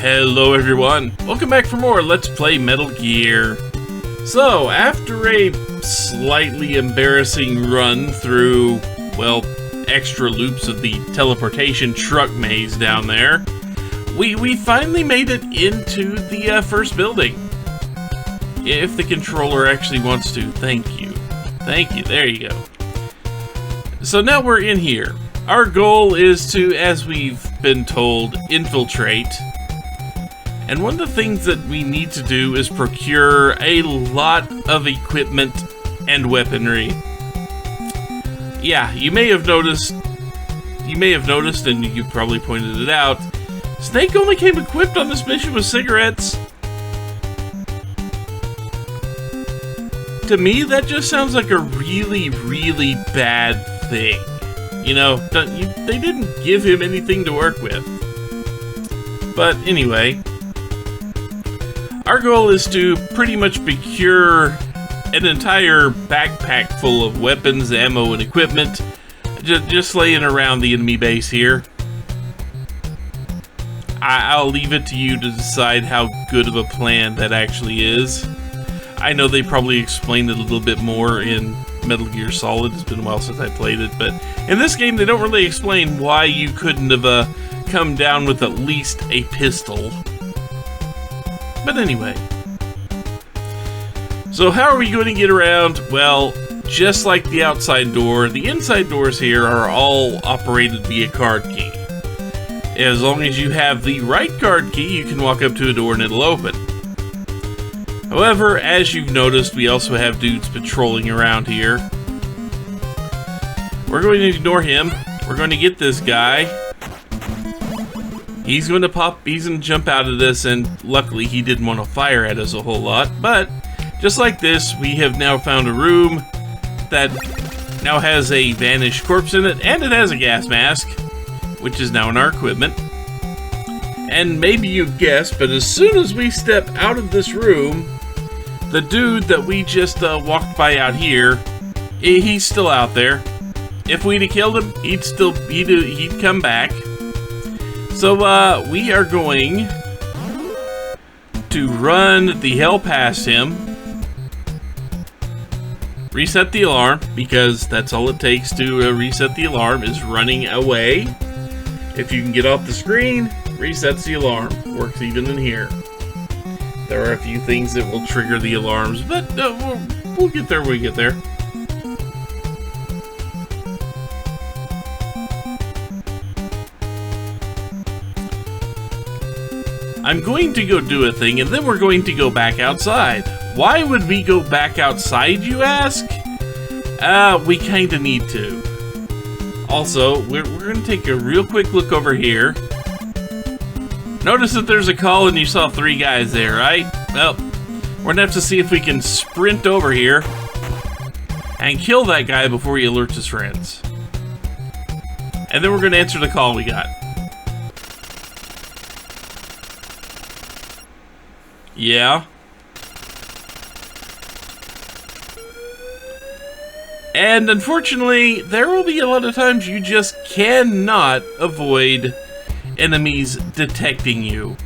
Hello everyone, welcome back for more Let's Play Metal Gear. So, after a slightly embarrassing run through, well, extra loops of the teleportation truck maze down there, we finally made it into the first building. If the controller actually wants to, thank you. Thank you, there you go. So now we're in here. Our goal is to, as we've been told, infiltrate. And one of the things that we need to do is procure a lot of equipment and weaponry. Yeah, you may have noticed, and you probably pointed it out, Snake only came equipped on this mission with cigarettes. To me, that just sounds like a really, really bad thing. You know, they didn't give him anything to work with. But anyway, our goal is to pretty much procure an entire backpack full of weapons, ammo, and equipment, just laying around the enemy base here. I'll leave it to you to decide how good of a plan that actually is. I know they probably explained it a little bit more in Metal Gear Solid. It's been a while since I played it, but in this game they don't really explain why you couldn't have come down with at least a pistol. But anyway, so how are we going to get around? Well, just like the outside door, the inside doors here are all operated via card key. As long as you have the right card key, you can walk up to a door and it'll open. However, as you've noticed, we also have dudes patrolling around here. We're going to ignore him. We're going to get this guy. He's going to jump out of this, and luckily he didn't want to fire at us a whole lot. But, just like this, we have now found a room that now has a vanished corpse in it, and it has a gas mask, which is now in our equipment. And maybe you've guessed, but as soon as we step out of this room, the dude that we just walked by out here, he's still out there. If we'd have killed him, he'd come back. So we are going to run the hell past him, reset the alarm, because that's all it takes to reset the alarm is running away. If you can get off the screen, resets the alarm. Works even in here. There are a few things that will trigger the alarms, but we'll get there when we get there. I'm going to go do a thing, and then we're going to go back outside. Why would we go back outside, you ask? We kinda need to. Also, we're going to take a real quick look over here. Notice that there's a call and you saw 3 guys there, right? Well, we're going to have to see if we can sprint over here and kill that guy before he alerts his friends. And then we're going to answer the call we got. Yeah. And unfortunately, there will be a lot of times you just cannot avoid enemies detecting you.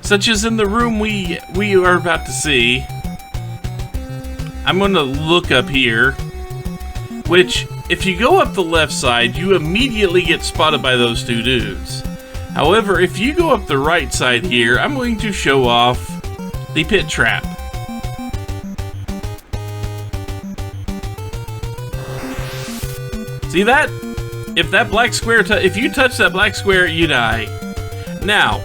Such as in the room we are about to see. I'm going to look up here, which, if you go up the left side, you immediately get spotted by those 2 dudes. However, if you go up the right side here, I'm going to show off the pit trap. See that? If that black square, if you touch that black square, you die. Now,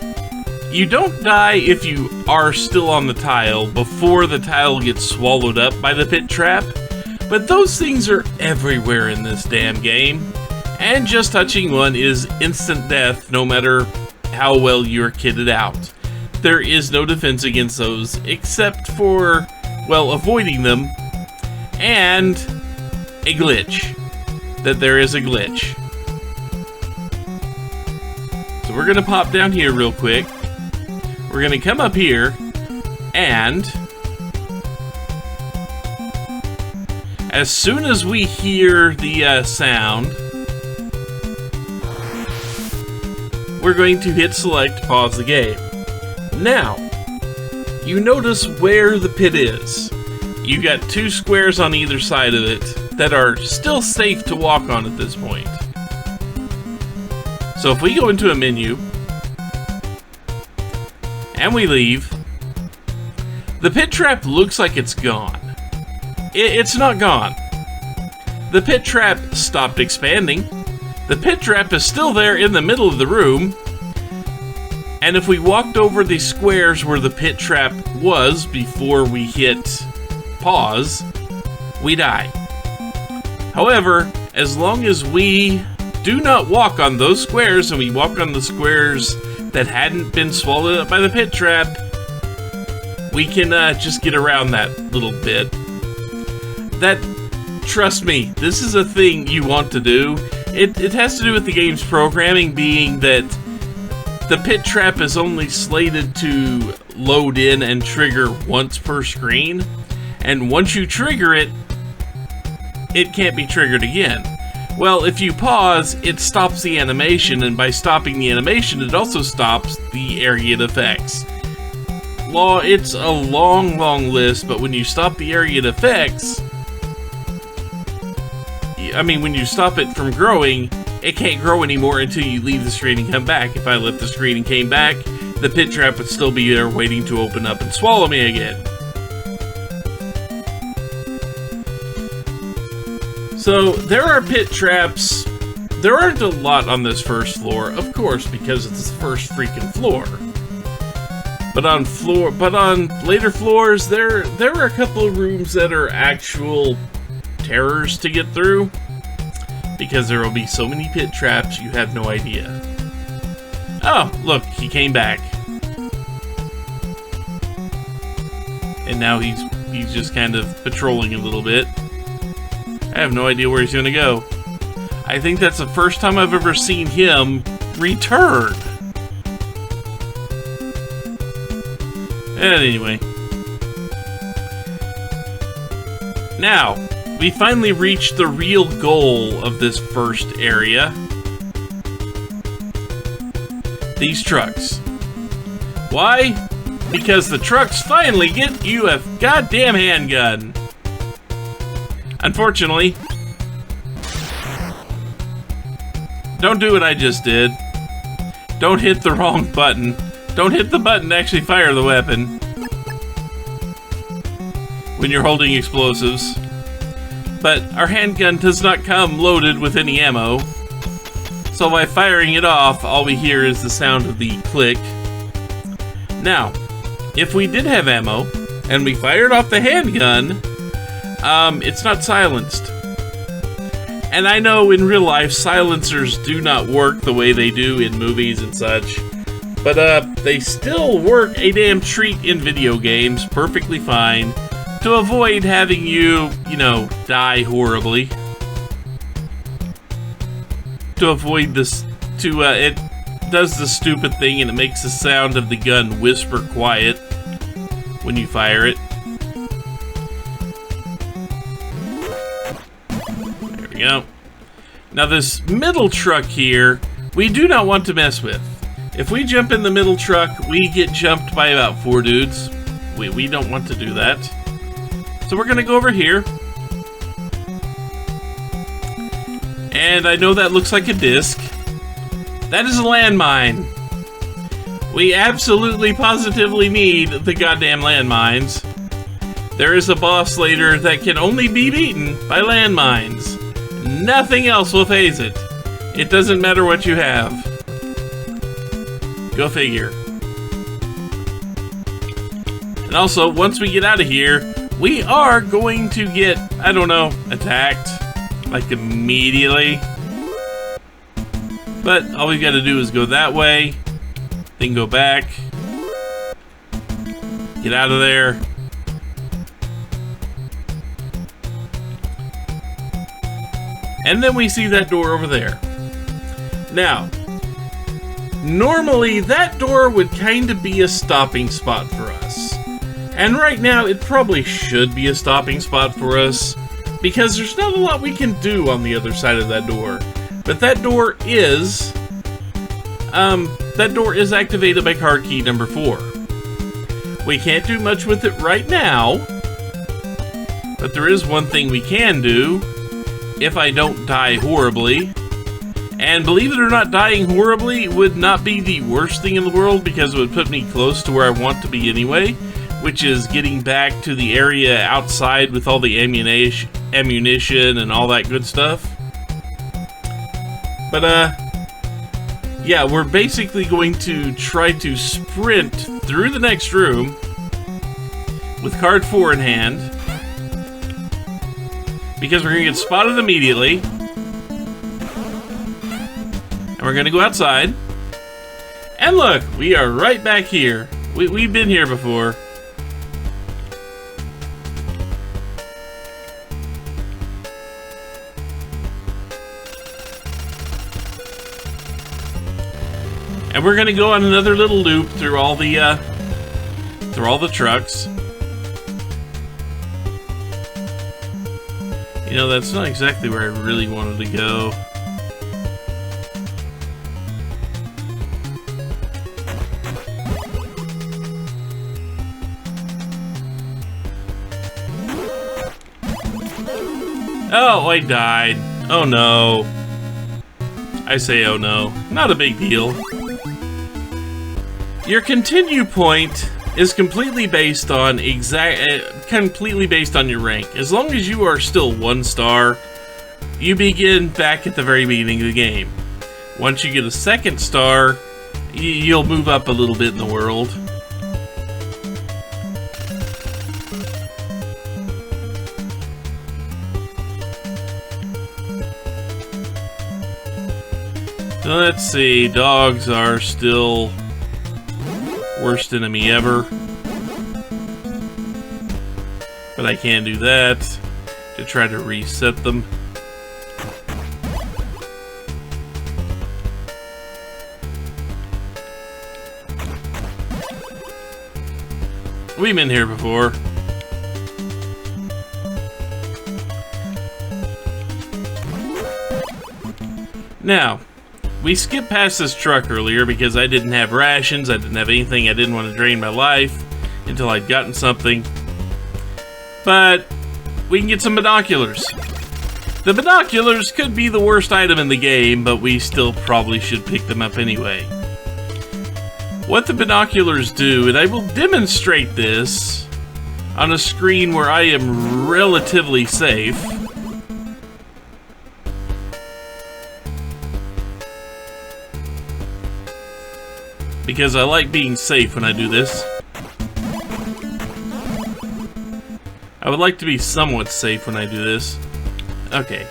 you don't die if you are still on the tile before the tile gets swallowed up by the pit trap, but those things are everywhere in this damn game, and just touching one is instant death no matter how well you're kitted out. There is no defense against those except for, well, avoiding them and a glitch. That there is a glitch. So we're gonna pop down here real quick. We're gonna come up here, and as soon as we hear the sound, we're going to hit select to pause the game. Now, you notice where the pit is. You got 2 squares on either side of it that are still safe to walk on at this point. So if we go into a menu, and we leave, the pit trap looks like it's gone. It's not gone. The pit trap stopped expanding. The pit trap is still there in the middle of the room. And if we walked over the squares where the pit trap was before we hit pause, we die. However, as long as we do not walk on those squares and we walk on the squares that hadn't been swallowed up by the pit trap, we can just get around that little bit. Trust me, this is a thing you want to do. It has to do with the game's programming being that the pit trap is only slated to load in and trigger once per screen. And once you trigger it, it can't be triggered again. Well, if you pause, it stops the animation, and by stopping the animation, it also stops the area effects. It's a long, long list, but when you stop the area effects, when you stop it from growing, it can't grow anymore until you leave the screen and come back. If I left the screen and came back, the pit trap would still be there waiting to open up and swallow me again. So, there are pit traps. There aren't a lot on this first floor, of course, because it's the first freaking floor. But on later floors, there are a couple of rooms that are actual terrors to get through, because there will be so many pit traps you have no idea. Oh, look, he came back. And now he's just kind of patrolling a little bit. I have no idea where he's gonna go. I think that's the first time I've ever seen him return. And anyway. Now, we finally reached the real goal of this first area. These trucks. Why? Because the trucks finally get you a goddamn handgun. Unfortunately, don't do what I just did. Don't hit the wrong button. Don't hit the button to actually fire the weapon when you're holding explosives. But our handgun does not come loaded with any ammo. So by firing it off, all we hear is the sound of the click. Now, if we did have ammo, and we fired off the handgun, it's not silenced. And I know in real life, silencers do not work the way they do in movies and such. But they still work a damn treat in video games, perfectly fine, to avoid having you, die horribly. To avoid this, it does the stupid thing and it makes the sound of the gun whisper quiet when you fire it. There we go. Now this middle truck here, we do not want to mess with. If we jump in the middle truck, we get jumped by about 4 dudes. We don't want to do that. So we're gonna go over here. And I know that looks like a disc. That is a landmine. We absolutely positively need the goddamn landmines. There is a boss later that can only be beaten by landmines. Nothing else will phase it. It doesn't matter what you have. Go figure. And also, once we get out of here, we are going to get, I don't know, attacked. Like immediately. But all we've got to do is go that way. Then go back. Get out of there. And then we see that door over there. Now, normally that door would kind of be a stopping spot for us. And right now it probably should be a stopping spot for us, because there's not a lot we can do on the other side of that door. But that door is that door is activated by card key number 4. We can't do much with it right now, but there is one thing we can do if I don't die horribly. And believe it or not, dying horribly would not be the worst thing in the world, because it would put me close to where I want to be anyway, which is getting back to the area outside with all the ammunition and all that good stuff. But, yeah, we're basically going to try to sprint through the next room with card 4 in hand, because we're going to get spotted immediately. And we're going to go outside. And look, we are right back here. We've been here before. And we're going to go on another little loop through all the trucks. You know, that's not exactly where I really wanted to go. Oh, I died. Oh no. I say oh no. Not a big deal. Your continue point is completely based on your rank. As long as you are still 1 star, you begin back at the very beginning of the game. Once you get a 2nd star, you'll move up a little bit in the world. Let's see, dogs are still worst enemy ever. But I can do that to try to reset them. We've been here before. Now, we skipped past this truck earlier because I didn't have rations, I didn't have anything, I didn't want to drain my life until I'd gotten something. But we can get some binoculars. The binoculars could be the worst item in the game, but we still probably should pick them up anyway. What the binoculars do, and I will demonstrate this on a screen where I am relatively safe. Because I like being safe when I do this. I would like to be somewhat safe when I do this. Okay.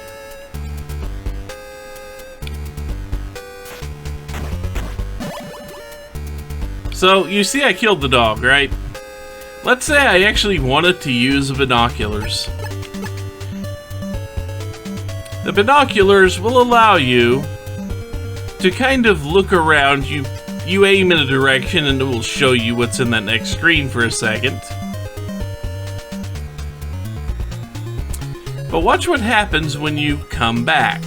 So, you see I killed the dog, right? Let's say I actually wanted to use the binoculars. The binoculars will allow you to kind of look around. You aim in a direction and it will show you what's in that next screen for a second. But watch what happens when you come back.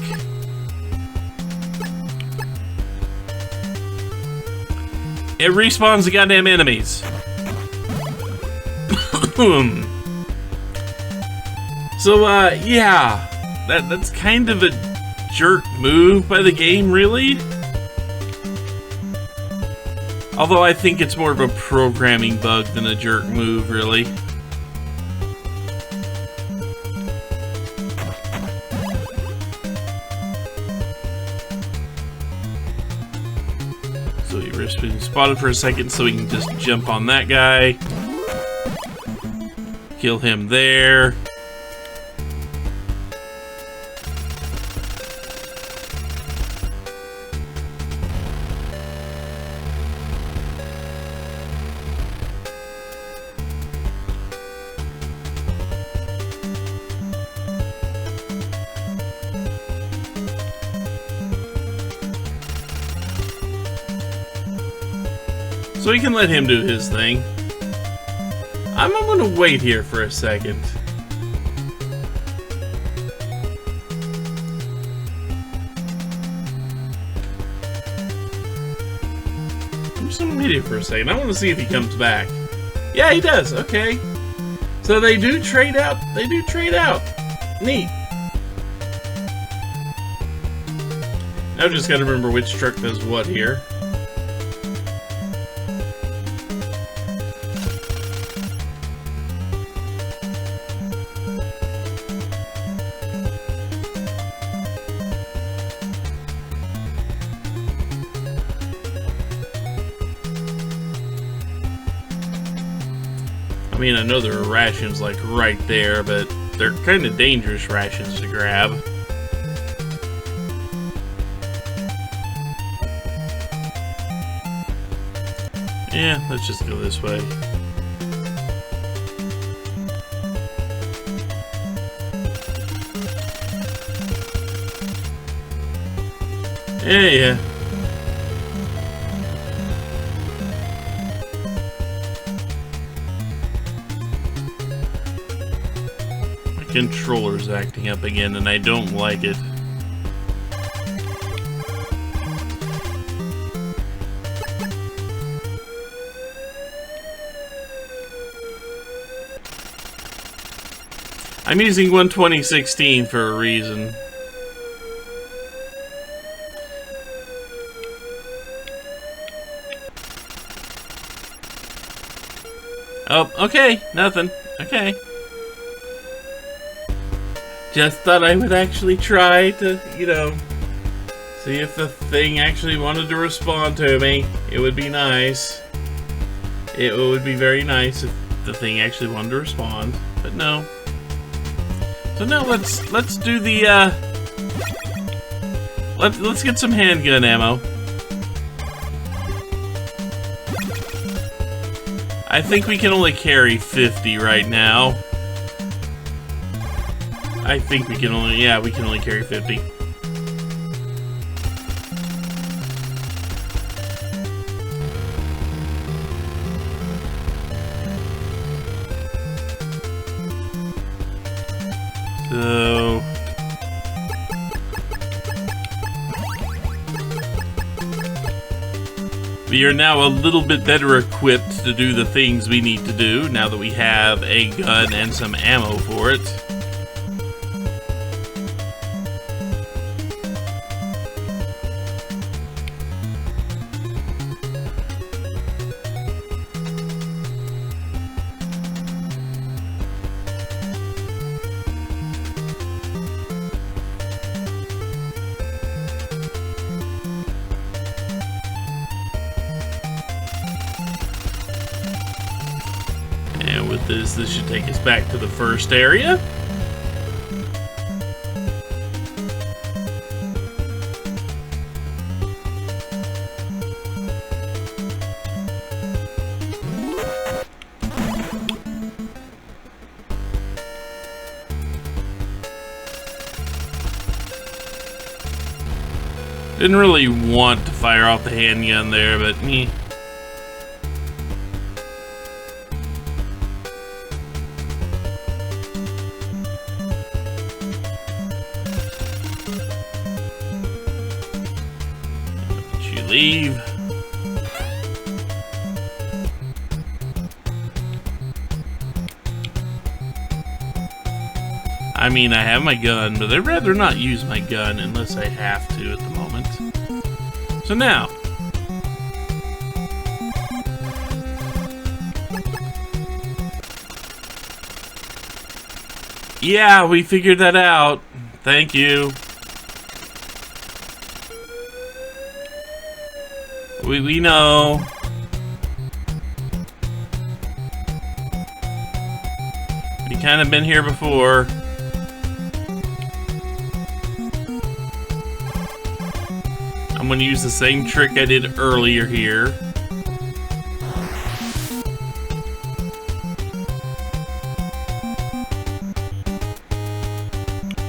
It respawns the goddamn enemies. So, yeah. That's kind of a jerk move by the game, really. Although I think it's more of a programming bug than a jerk move, really. So he risks being spotted for a second so we can just jump on that guy. Kill him there. So we can let him do his thing. I'm gonna wait here for a second. some video for a second. I want to see if he comes back. Yeah, he does. Okay. So they do trade out. They do trade out. Neat. Now I've just got to remember which truck does what here. I mean, I know there are rations like right there, but they're kind of dangerous rations to grab. Yeah, let's just go this way. Yeah. Controller's acting up again, and I don't like it. I'm using 12016 for a reason. Oh, okay, nothing. Okay. Just thought I would actually try to, you know, see if the thing actually wanted to respond to me. It would be nice. It would be very nice if the thing actually wanted to respond, but no. So now let's do the let's get some handgun ammo. I think we can only carry 50 right now. I think we can only, yeah, we can only carry 50. So... we are now a little bit better equipped to do the things we need to do, now that we have a gun and some ammo for it. And with this should take us back to the first area. Didn't really want to fire off the handgun there, but meh. Leave. I mean, I have my gun, but I'd rather not use my gun unless I have to at the moment. So now, yeah, we figured that out. Thank you. We know. We kind of been here before. I'm going to use the same trick I did earlier here.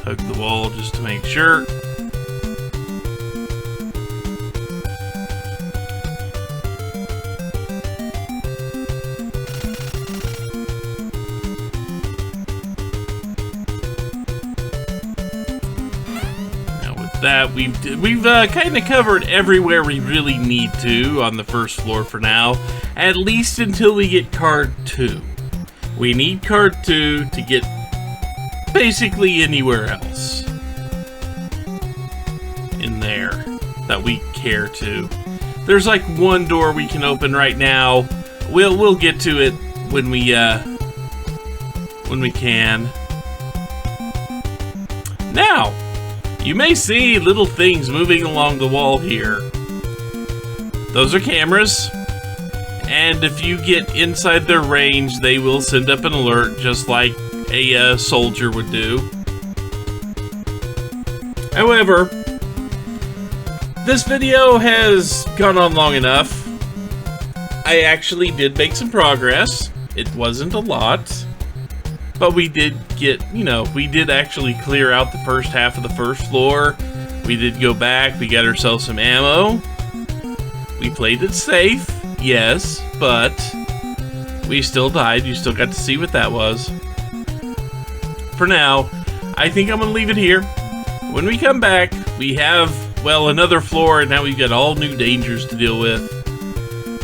Hug the wall just to make sure. that we've kind of covered everywhere we really need to on the first floor for now, at least until we get card 2. We need card 2 to get basically anywhere else in there that we care to. There's like one door we can open right now. We'll get to it when we can. Now, you may see little things moving along the wall here. Those are cameras, and if you get inside their range, they will send up an alert just like a soldier would do. However, this video has gone on long enough. I actually did make some progress. It wasn't a lot, but we did get, we did actually clear out the first half of the first floor. We did go back, we got ourselves some ammo. We played it safe, yes, but we still died. You still got to see what that was. For now, I think I'm gonna leave it here. When we come back, we have, well, another floor, and now we've got all new dangers to deal with.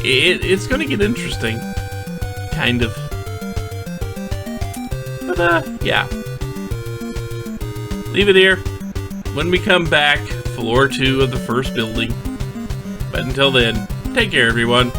It's gonna get interesting. Kind of. But, yeah. Leave it here. When we come back, floor 2 of the first building. But until then, take care, everyone.